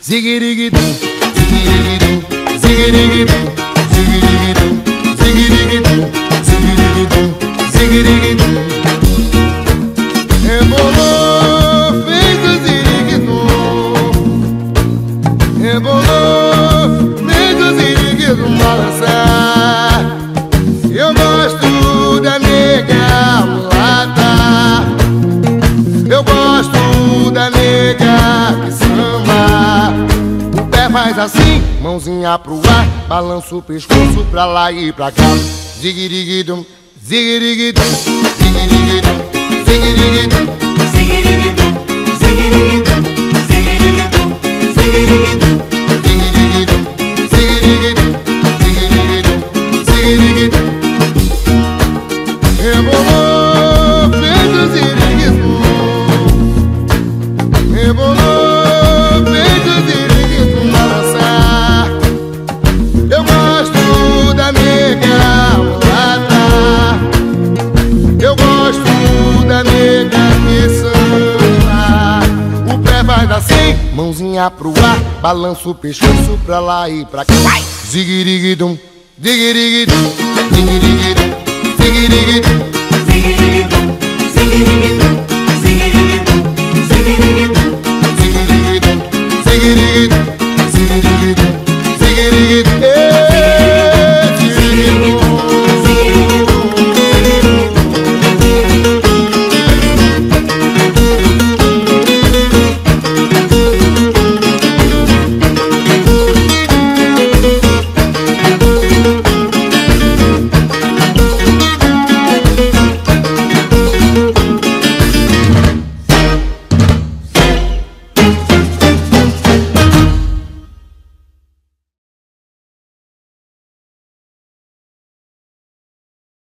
zigirigidum, zigirigidum, zigirigidum, zigirigidum, zigirigidum, zigirigidum, zigirigidum. Rebolou, fez o ziriguidum. Rebolou, fez o ziriguidum balançar. Eu gosto da nega mulata. Eu gosto da nega que samba. O pé faz assim, mãozinha pro ar, balança o pescoço pra lá e pra cá. Zigirigidum, zigirigidum, zigirigidum, zigirigidum, zigirigidum, zigirigidum, zigirigidum, zigirigidum, zigirigidum, zigirigidum, zigirigidum, zigirigidum. Rebolou, fez o ziriguidum. Rebolou, fez o ziriguidum balançar. Eu gosto da nega mulata. Eu gosto da nega que samba. O pé faz assim, mãozinha pro ar, balança o pescoço pra lá e pra cá. Zigirigidum, zigirigidum, zigirigidum, zigirigidum.